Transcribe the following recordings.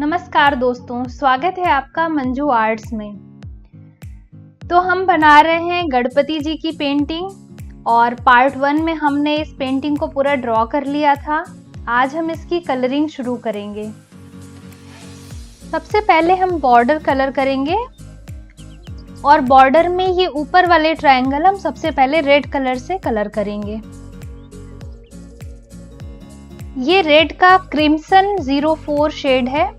नमस्कार दोस्तों, स्वागत है आपका मंजू आर्ट्स में। तो हम बना रहे हैं गणपति जी की पेंटिंग और पार्ट 1 में हमने इस पेंटिंग को पूरा ड्रॉ कर लिया था। आज हम इसकी कलरिंग शुरू करेंगे। सबसे पहले हम बॉर्डर कलर करेंगे और बॉर्डर में ये ऊपर वाले ट्रायंगल हम सबसे पहले रेड कलर से कलर करेंगे। ये रेड का क्रिम्सन 04 शेड है।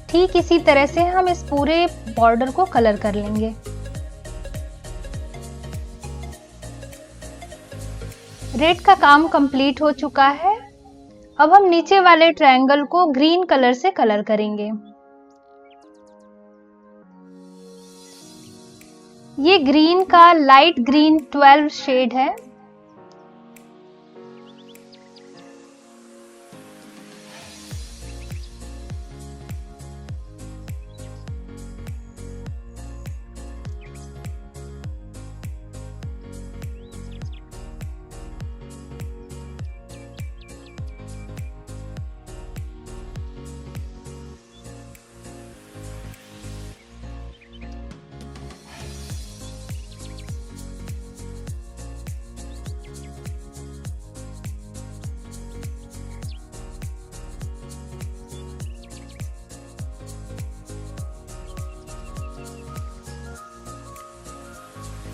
ठीक इसी तरह से हम इस पूरे बॉर्डर को कलर कर लेंगे। रेड का काम कंप्लीट हो चुका है। अब हम नीचे वाले ट्रायंगल को ग्रीन कलर से कलर करेंगे। ये ग्रीन का लाइट ग्रीन 12 शेड है।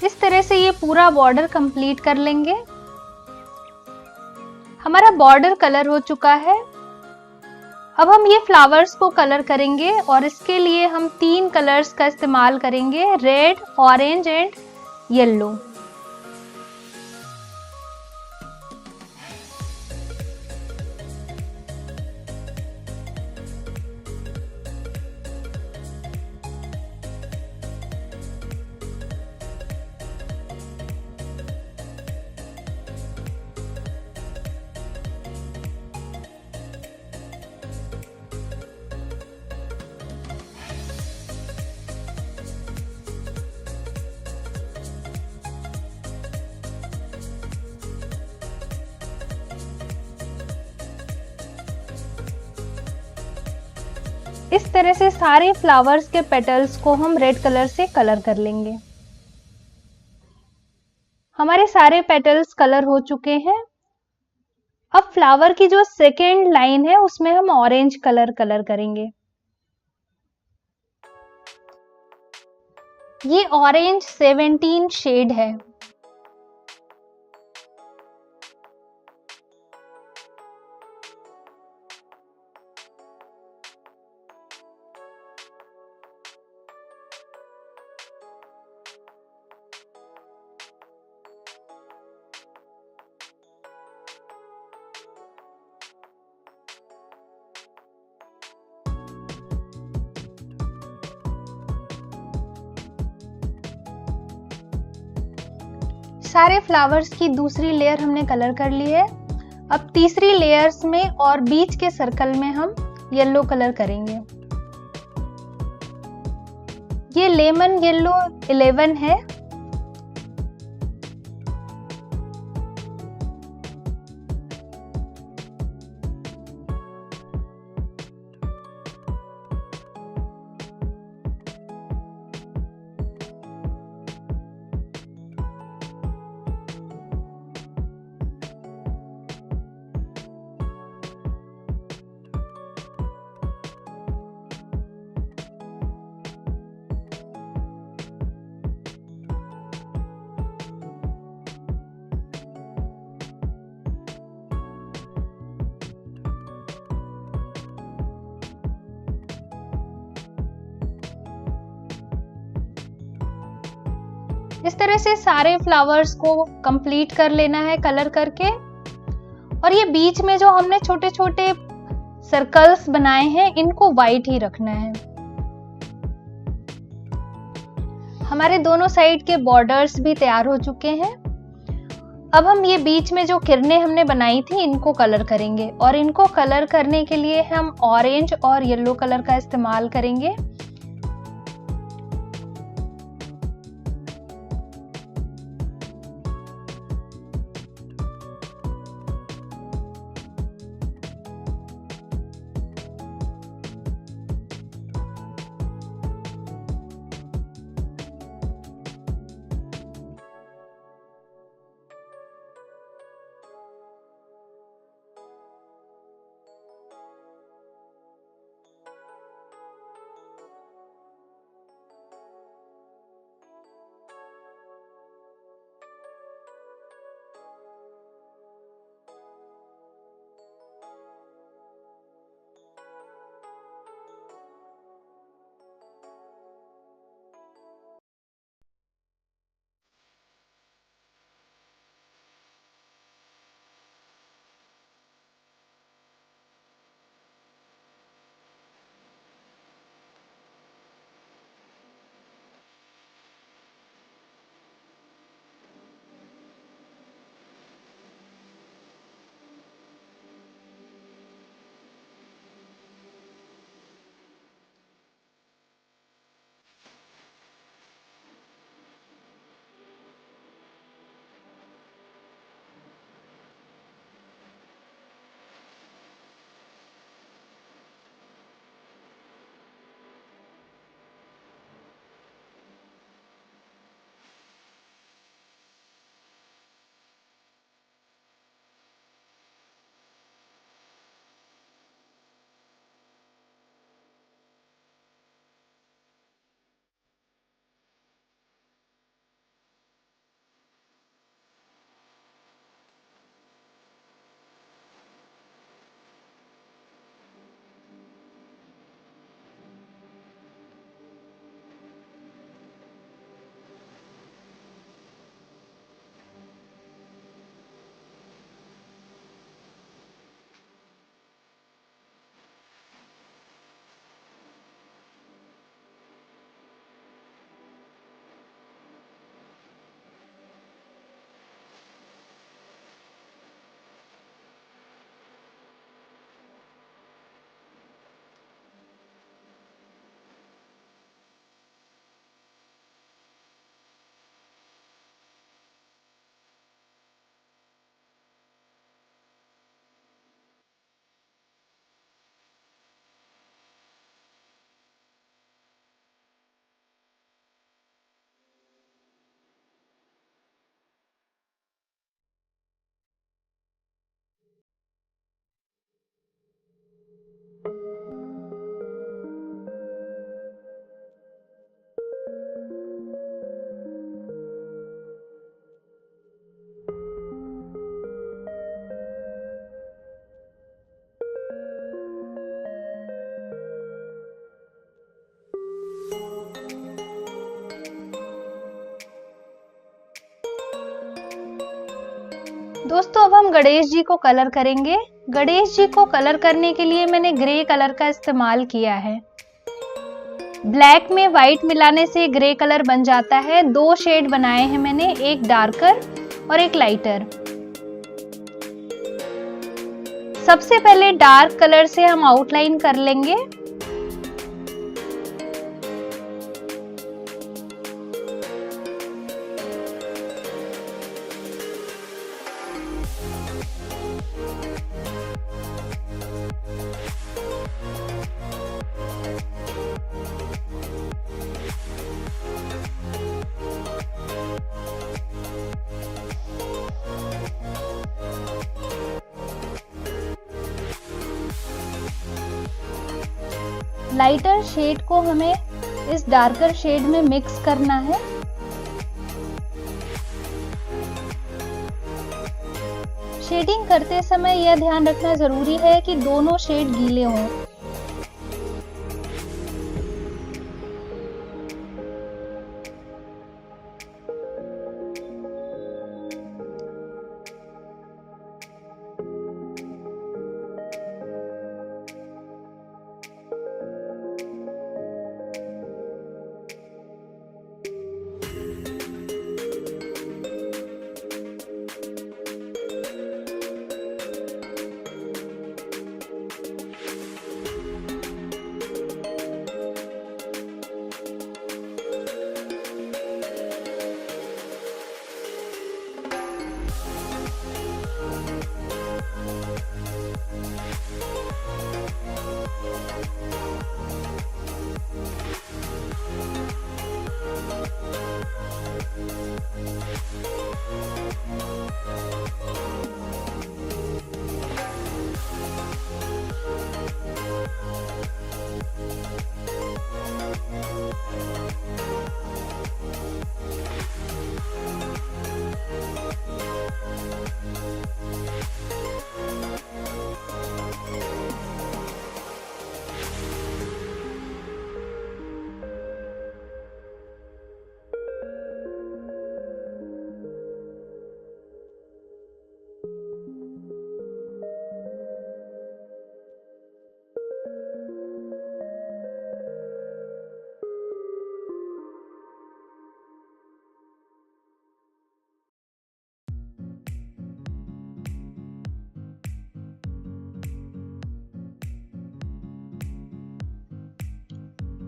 इस तरह से ये पूरा बॉर्डर कंप्लीट कर लेंगे। हमारा बॉर्डर कलर हो चुका है। अब हम ये फ्लावर्स को कलर करेंगे और इसके लिए हम 3 कलर्स का इस्तेमाल करेंगे, रेड, ऑरेंज एंड येलो। इस तरह से सारे फ्लावर्स के पेटल्स को हम रेड कलर से कलर कर लेंगे। हमारे सारे पेटल्स कलर हो चुके हैं। अब फ्लावर की जो सेकेंड लाइन है उसमें हम ऑरेंज कलर करेंगे। ये ऑरेंज 17 शेड है। सारे फ्लावर्स की दूसरी लेयर हमने कलर कर ली है। अब तीसरी लेयर्स में और बीच के सर्कल में हम येलो कलर करेंगे। ये लेमन येलो 11 है। इस तरह से सारे फ्लावर्स को कंप्लीट कर लेना है कलर करके। और ये बीच में जो हमने छोटे छोटे सर्कल्स बनाए हैं इनको वाइट ही रखना है। हमारे दोनों साइड के बॉर्डर्स भी तैयार हो चुके हैं। अब हम ये बीच में जो किरणें हमने बनाई थी इनको कलर करेंगे, और इनको कलर करने के लिए हम ऑरेंज और येलो कलर का इस्तेमाल करेंगे। दोस्तों अब हम गणेश जी को कलर करेंगे। गणेश जी को कलर करने के लिए मैंने ग्रे कलर का इस्तेमाल किया है। ब्लैक में व्हाइट मिलाने से ग्रे कलर बन जाता है। 2 शेड बनाए हैं मैंने, एक डार्कर और एक लाइटर। सबसे पहले डार्क कलर से हम आउटलाइन कर लेंगे। लाइटर शेड को हमें इस डार्कर शेड में मिक्स करना है। शेडिंग करते समय यह ध्यान रखना जरूरी है कि दोनों शेड गीले हों।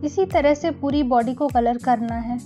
इसी तरह से पूरी बॉडी को कलर करना है।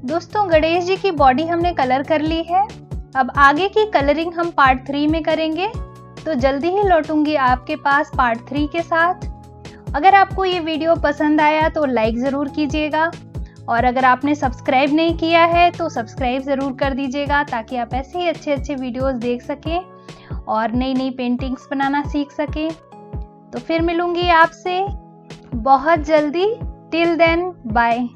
दोस्तों गणेश जी की बॉडी हमने कलर कर ली है। अब आगे की कलरिंग हम पार्ट 3 में करेंगे, तो जल्दी ही लौटूंगी आपके पास पार्ट 3 के साथ। अगर आपको ये वीडियो पसंद आया तो लाइक ज़रूर कीजिएगा, और अगर आपने सब्सक्राइब नहीं किया है तो सब्सक्राइब ज़रूर कर दीजिएगा, ताकि आप ऐसे ही अच्छे अच्छे वीडियोस देख सकें और नई नई पेंटिंग्स बनाना सीख सकें। तो फिर मिलूंगी आपसे बहुत जल्दी। Till then bye.